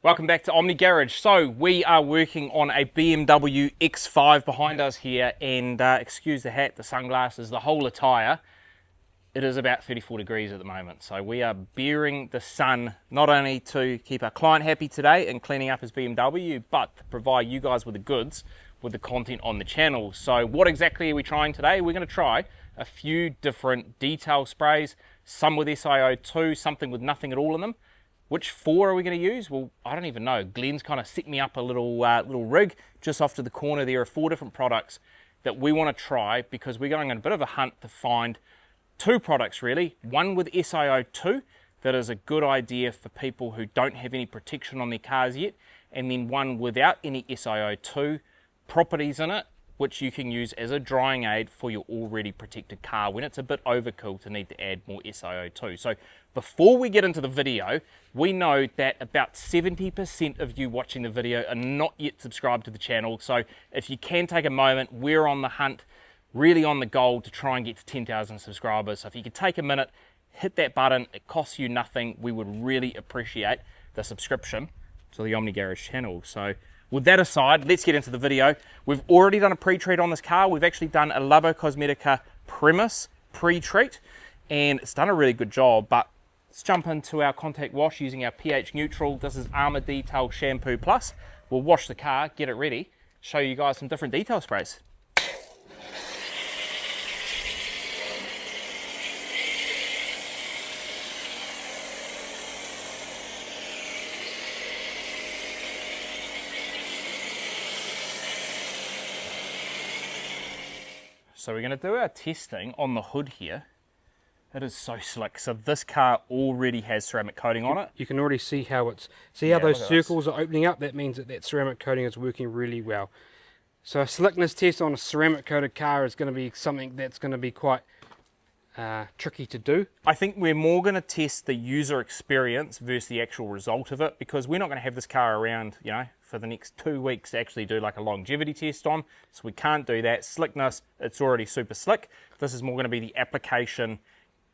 Welcome back to Omni Garage. So we are working on a BMW X5 behind us here, and excuse the hat, the sunglasses, the whole attire. It is about 34 degrees at the moment, so we are bearing the sun not only to keep our client happy today and cleaning up his BMW, but to provide you guys with the goods, with the content on the channel. So what exactly are we trying today? We're going to try a few different detail sprays, some with SiO2, something with nothing at all in them. Which four are we going to use? Well, I don't even know. Glenn's kind of set me up a little rig just off to the corner. There are 4 different products that we want to try because we're going on a bit of a hunt to find 2 products really. One with SiO2 that is a good idea for people who don't have any protection on their cars yet, and then one without any SiO2 properties in it, which you can use as a drying aid for your already protected car when it's a bit overkill to need to add more SiO2. So before we get into the video, we know that about 70% of you watching the video are not yet subscribed to the channel. So if you can take a moment, we're on the hunt, really on the goal to try and get to 10,000 subscribers. So if you could take a minute, hit that button, it costs you nothing. We would really appreciate the subscription to the Omni Garage channel. So with that aside, let's get into the video. We've already done a pre-treat on this car. We've actually done a Labo Cosmetica Premise pre-treat, and it's done a really good job. But let's jump into our contact wash using our pH neutral. This is Armour Detail Shampoo Plus. We'll wash the car, get it ready, show you guys some different detail sprays. So we're going to do our testing on the hood here. It is so slick. So this car already has ceramic coating on it. You can already see how it's, how those circles are opening up. That means that that ceramic coating is working really well. So a slickness test on a ceramic coated car is going to be something that's going to be quite tricky to do. I think we're more going to test the user experience versus the actual result of it, because we're not going to have this car around, you know, for the next 2 weeks to actually do like a longevity test on. So we can't do that. Slickness, it's already super slick. This is more going to be the application,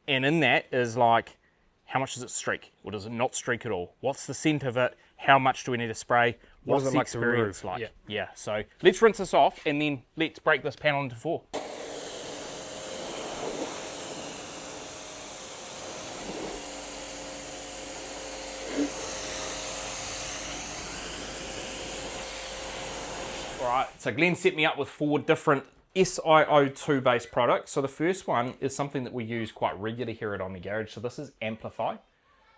and in that is like, how much does it streak, or does it not streak at all? What's the scent of it? How much do we need to spray? What's the experience like? Yeah, so let's rinse this off and then let's break this panel into 4. Alright, so Glenn set me up with 4 different SiO2 based products. So the first one is something that we use quite regularly here at Omni Garage. So this is Amplify.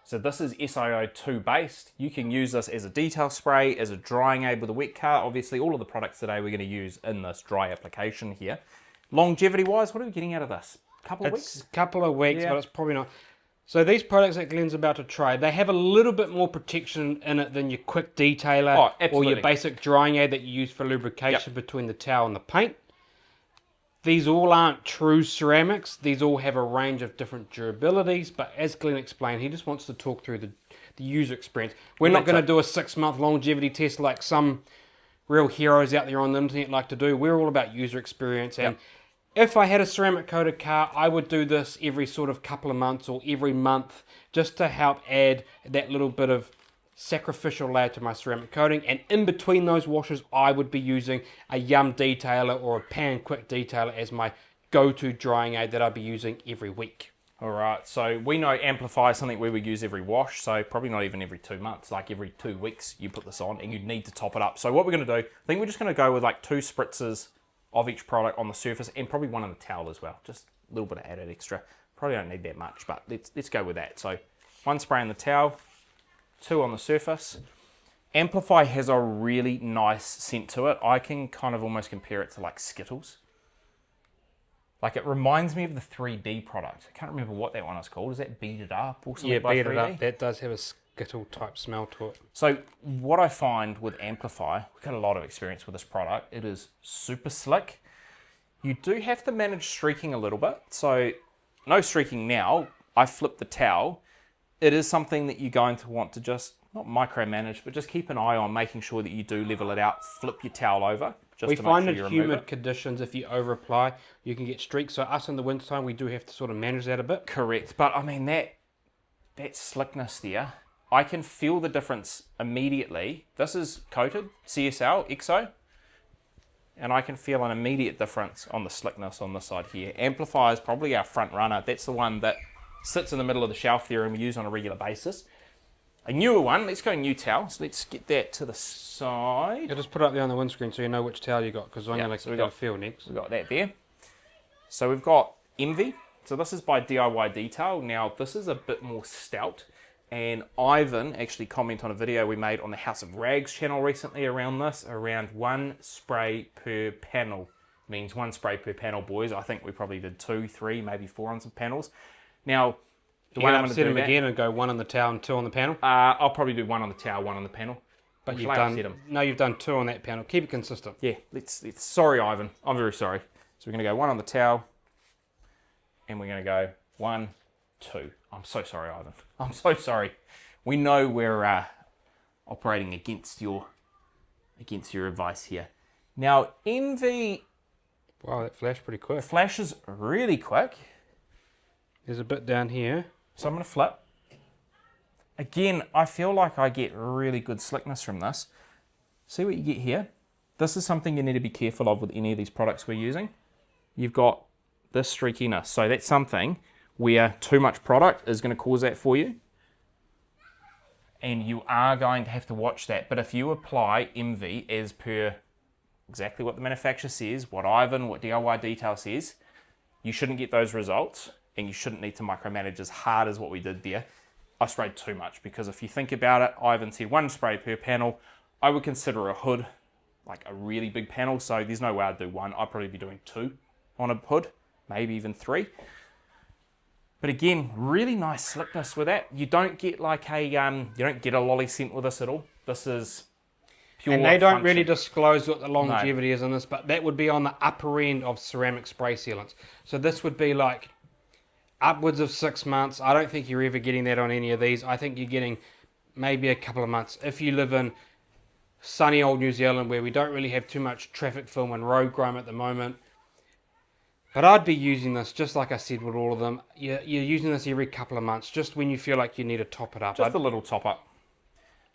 So this is SiO2 based. You can use this as a detail spray, as a drying aid with a wet car. Obviously all of the products today we're going to use in this dry application here. Longevity wise, what are we getting out of this? Couple of weeks? It's a couple of weeks, but it's probably not. So these products that Glenn's about to try, they have a little bit more protection in it than your quick detailer or your basic drying aid that you use for lubrication between the towel and the paint. These all aren't true ceramics. These all have a range of different durabilities, but as Glenn explained, he just wants to talk through the user experience. We're not going to do a 6-month longevity test like some real heroes out there on the internet like to do. We're all about user experience, and if I had a ceramic coated car, I would do this every sort of couple of months or every month just to help add that little bit of sacrificial layer to my ceramic coating. And in between those washes, I would be using a Yum Detailer or a Pan Quick Detailer as my go-to drying aid that I'd be using every week. Alright, so we know Amplify is something we would use every wash, so probably not even every 2 months, like every 2 weeks you put this on and you need to top it up. So what we're going to do, I think we're just going to go with like 2 spritzes of each product on the surface, and probably one on the towel as well. Just a little bit of added extra. Probably don't need that much, but let's go with that. So 1 spray on the towel, 2 on the surface. Amplify has a really nice scent to it. I can kind of almost compare it to like Skittles. Like it reminds me of the 3D product. I can't remember what that one is called. Is that Beat It Up or something? Yeah, by Beat 3D? It Up. That does have a Skittle type smell to it. So what I find with Amplify, we've got a lot of experience with this product. It is super slick. You do have to manage streaking a little bit. So no streaking now. I flip the towel. It is something that you're going to want to just, not micromanage, but just keep an eye on making sure that you do level it out. Flip your towel over. Just we to find make sure in humid conditions, if you over apply, you can get streaks. So us in the wintertime, we do have to sort of manage that a bit. Correct. But I mean, that slickness there, I can feel the difference immediately. This is coated, CSL, EXO, and I can feel an immediate difference on the slickness on this side here. Amplify is probably our front runner. That's the one that sits in the middle of the shelf there and we use on a regular basis. A newer one, let's go new towel. So let's get that to the side. I'll just put it up there on the windscreen so you know which towel you got, because I'm going to get a feel next. We've got that there. So we've got Envie. So this is by DIY Detail. Now this is a bit more stout. And Ivan actually commented on a video we made on the House of Rags channel recently around this, around 1 spray per panel. Means 1 spray per panel, boys. I think we probably did 2, 3, maybe 4 on some panels. Now, do you want to upset him again and go 1 on the towel and 2 on the panel? I'll probably do 1 on the towel, 1 on the panel. But you've done 2 on that panel. Keep it consistent. Yeah, let's sorry, Ivan. I'm very sorry. So we're going to go 1 on the towel, and we're going to go 1, 2. I'm so sorry, Ivan. I'm so sorry. We know we're operating against your advice here. Now, Envie. Wow, that flashed pretty quick. Flashes really quick. There's a bit down here. So I'm going to flip. Again, I feel like I get really good slickness from this. See what you get here? This is something you need to be careful of with any of these products we're using. You've got this streakiness. So that's something where too much product is going to cause that for you. And you are going to have to watch that. But if you apply Envie as per exactly what the manufacturer says, what Ivan, what DIY Detail says, you shouldn't get those results. And you shouldn't need to micromanage as hard as what we did there. I sprayed too much, because if you think about it, Ivan said 1 spray per panel. I would consider a hood like a really big panel, so there's no way I'd do 1. I'd probably be doing 2 on a hood, maybe even 3. But again, really nice slickness with that. You don't get like a you don't get a lolly scent with this at all. This is pure. And they don't really disclose what the longevity is in this, but that would be on the upper end of ceramic spray sealants. So this would be like upwards of 6 months. I don't think you're ever getting that on any of these. I think you're getting maybe a couple of months. If you live in sunny old New Zealand, where we don't really have too much traffic film and road grime at the moment. But I'd be using this, just like I said with all of them, you're using this every couple of months, just when you feel like you need to top it up. Just a little top up.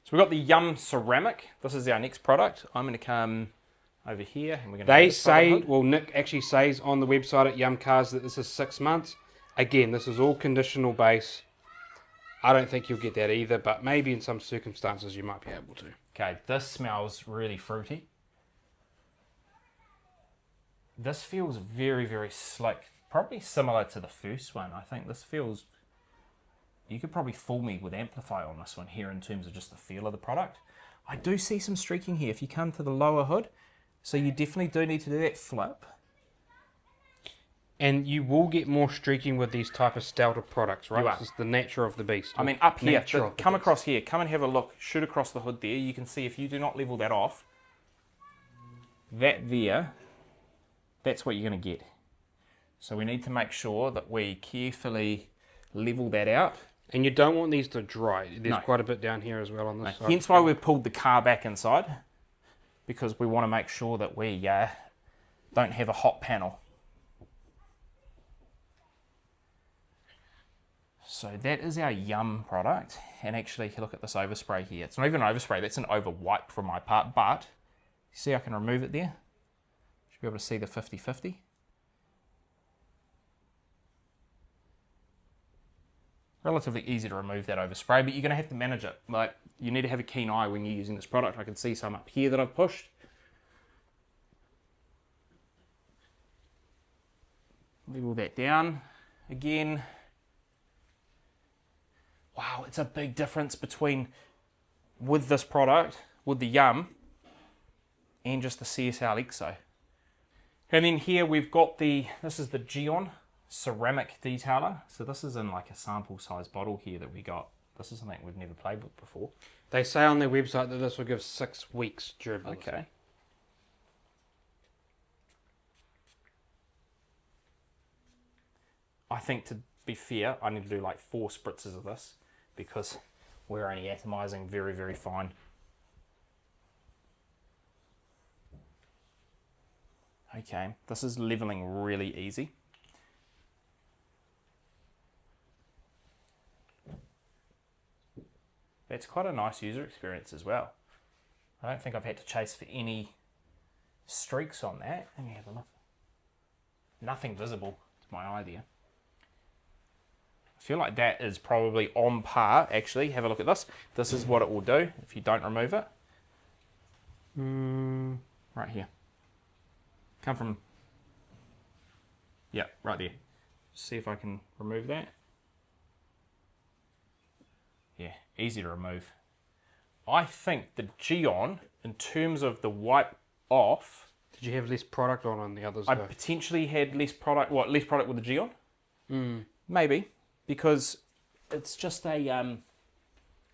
So we've got the Yum Ceramic. This is our next product. I'm going to come over here. And we're going to they say, well, Nick actually says on the website at Yum Cars that this is 6 months. Again, this is all conditional base. I don't think you'll get that either, but maybe in some circumstances you might be able to. Okay, this smells really fruity. This feels very, very slick. Probably similar to the first one. I think this feels... You could probably fool me with Amplify on this one here in terms of just the feel of the product. I do see some streaking here if you come to the lower hood. So you definitely do need to do that flip. And you will get more streaking with these type of stouter products, right? It's just the nature of the beast. I mean, up here, come across here, come and have a look, shoot across the hood there. You can see if you do not level that off, that there, that's what you're going to get. So we need to make sure that we carefully level that out. And you don't want these to dry. There's quite a bit down here as well on this side. Hence why we've pulled the car back inside, because we want to make sure that we don't have a hot panel. So that is our Yum product. And actually, look at this overspray here. It's not even an overspray, that's an over wipe from my part. But, you see I can remove it there? Should be able to see the 50-50. Relatively easy to remove that overspray, but you're going to have to manage it. Like, you need to have a keen eye when you're using this product. I can see some up here that I've pushed. Level that down again. Wow, it's a big difference between with this product, with the Yum, and just the CSL EXO. And then here we've got this is the Geon Ceramic Detailer. So this is in like a sample size bottle here that we got. This is something we've never played with before. They say on their website that this will give 6 weeks durability. Okay. I think to be fair, I need to do like 4 spritzes of this because we're only atomizing very, very fine. Okay, this is leveling really easy. It's quite a nice user experience as well. I don't think I've had to chase for any streaks on that. Let me have a look. Nothing visible to my eye there. I feel like that is probably on par, actually. Have a look at this. This is what it will do if you don't remove it. Right here. Come from... Yeah, right there. See if I can remove that. Yeah, easy to remove. I think the Geon, in terms of the wipe off... Did you have less product on the others? I potentially had less product. What, less product with the Geon? Maybe, because it's just a...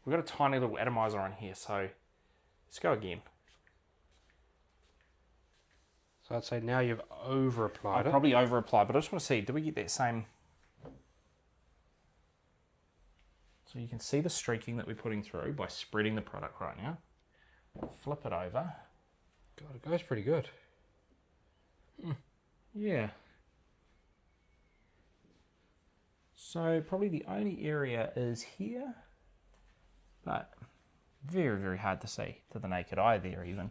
we've got a tiny little atomizer on here, so let's go again. So I'd say now you've over-applied it. Probably over-applied, but I just want to see, do we get that same... So you can see the streaking that we're putting through by spreading the product right now. Flip it over. God, it goes pretty good. Yeah. So probably the only area is here, but very, very hard to see to the naked eye there even.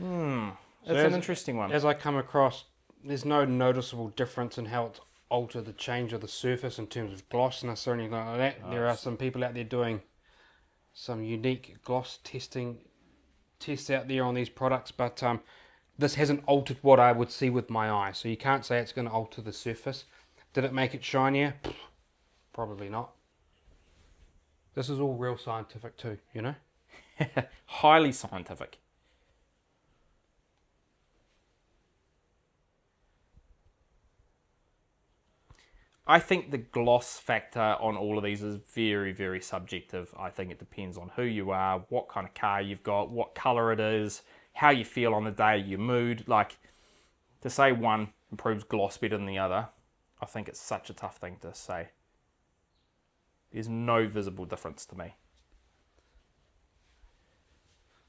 It's an interesting one. As I come across, there's no noticeable difference in how it's altered the change of the surface in terms of glossness or anything like that. Nice. There are some people out there doing some unique gloss tests out there on these products, but this hasn't altered what I would see with my eye. So you can't say it's going to alter the surface. Did it make it shinier? Probably not. This is all real scientific too, you know? Highly scientific. I think the gloss factor on all of these is very, very subjective. I think it depends on who you are, what kind of car you've got, what colour it is, how you feel on the day, your mood. Like, to say one improves gloss better than the other, I think it's such a tough thing to say. There's no visible difference to me.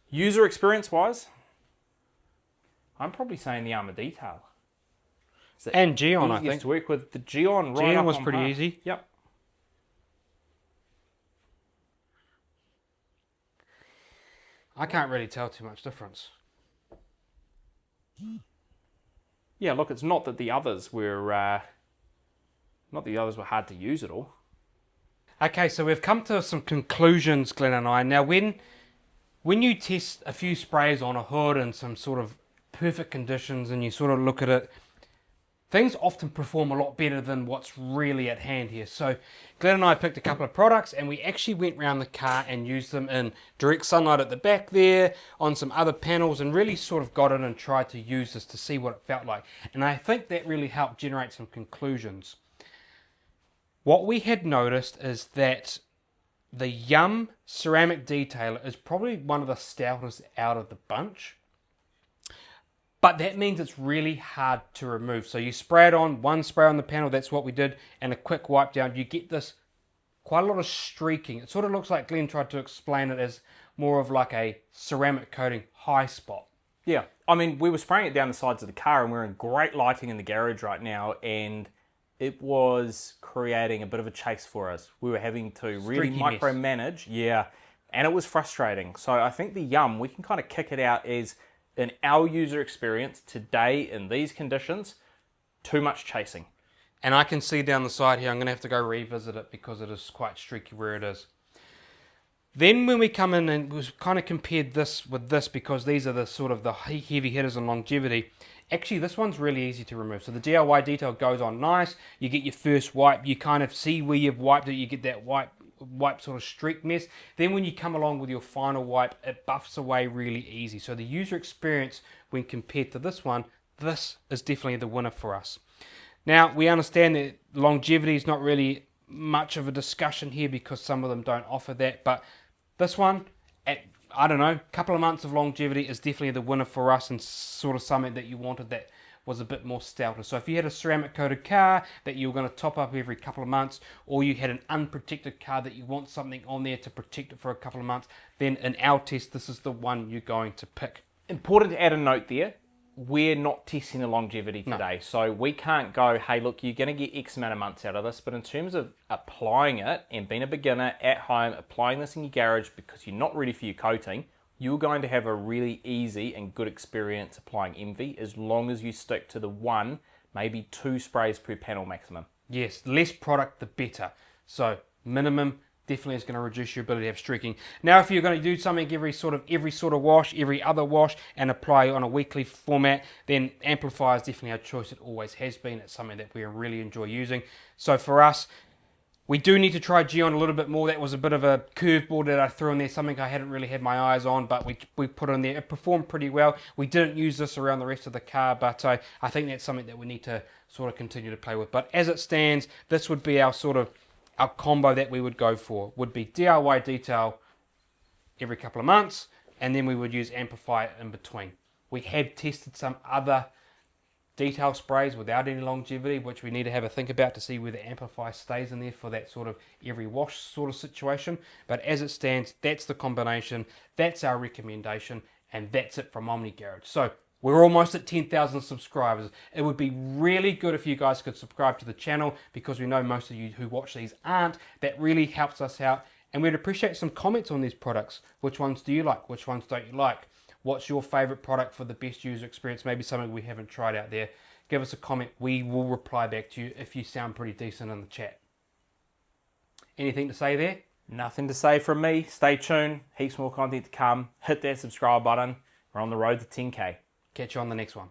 User experience-wise, I'm probably saying the Armour Detail. And Geon, I think. To work with the Geon right Geon up was on pretty par. easy. Yep. I can't really tell too much difference. Yeah, look, it's not that the others were hard to use at all. Okay, so we've come to some conclusions, Glenn and I. Now, when you test a few sprays on a hood in some sort of perfect conditions and you sort of look at it, things often perform a lot better than what's really at hand here. So Glenn and I picked a couple of products and we actually went around the car and used them in direct sunlight at the back there, on some other panels, and really sort of got in and tried to use this to see what it felt like. And I think that really helped generate some conclusions. What we had noticed is that the Yum Ceramic Detailer is probably one of the stoutest out of the bunch. But that means it's really hard to remove. So you spray it on, one spray on the panel, that's what we did, and a quick wipe down. You get this quite a lot of streaking. It sort of looks like Glenn tried to explain it as more of like a ceramic coating high spot. Yeah, I mean, we were spraying it down the sides of the car and we're in great lighting in the garage right now, and it was creating a bit of a chase for us. We were having to really micromanage. Yeah, and it was frustrating. So I think the Yum, we can kind of kick it out as, in our user experience today in these conditions, too much chasing. And I can see down the side here, I'm going to have to go revisit it because it is quite streaky where it is. Then when we come in and we kind of compared this with this, because these are the sort of the heavy hitters in longevity, actually this one's really easy to remove. So the DIY detail goes on nice, you get your first wipe, you kind of see where you've wiped it, you get that wipe sort of streak mess. Then when you come along with your final wipe, it buffs away really easy. So the user experience when compared to this one, this is definitely the winner for us. Now we understand that longevity is not really much of a discussion here because some of them don't offer that, but this one at, I don't know, couple of months of longevity is definitely the winner for us, and sort of something that you wanted that was a bit more stouter. So if you had a ceramic coated car that you were going to top up every couple of months, or you had an unprotected car that you want something on there to protect it for a couple of months, then in our test, this is the one you're going to pick. Important to add a note there. we're not testing the longevity today. No. So we can't go, hey, look, you're going to get X amount of months out of this. But in terms of applying it and being a beginner at home, applying this in your garage because you're not ready for your coating, you're going to have a really easy and good experience applying Envie as long as you stick to the 1, maybe 2 sprays per panel maximum. Yes, less product, the better. So minimum definitely is going to reduce your ability to have streaking. Now, if you're going to do something every sort of wash, every other wash, and apply on a weekly format, then Amplify is definitely our choice. It always has been. It's something that we really enjoy using. So for us, we do need to try Geon a little bit more. That was a bit of a curveball that I threw in there, something I hadn't really had my eyes on, but we put it in there. It performed pretty well. We didn't use this around the rest of the car, but I think that's something that we need to sort of continue to play with. But as it stands, this would be our combo that we would go for. Would be DIY detail every couple of months, and then we would use Amplify in between. We have tested some other detail sprays without any longevity, which we need to have a think about to see whether Amplify stays in there for that sort of every wash sort of situation. But as it stands, that's the combination, that's our recommendation, and that's it from Omni Garage. So we're almost at 10,000 subscribers. It would be really good if you guys could subscribe to the channel, because we know most of you who watch these aren't. That really helps us out, and we'd appreciate some comments on these products. Which ones do you like? Which ones don't you like? What's your favorite product for the best user experience? Maybe something we haven't tried out there. Give us a comment. We will reply back to you if you sound pretty decent in the chat. Anything to say there? Nothing to say from me. Stay tuned. Heaps more content to come. Hit that subscribe button. We're on the road to 10K. Catch you on the next one.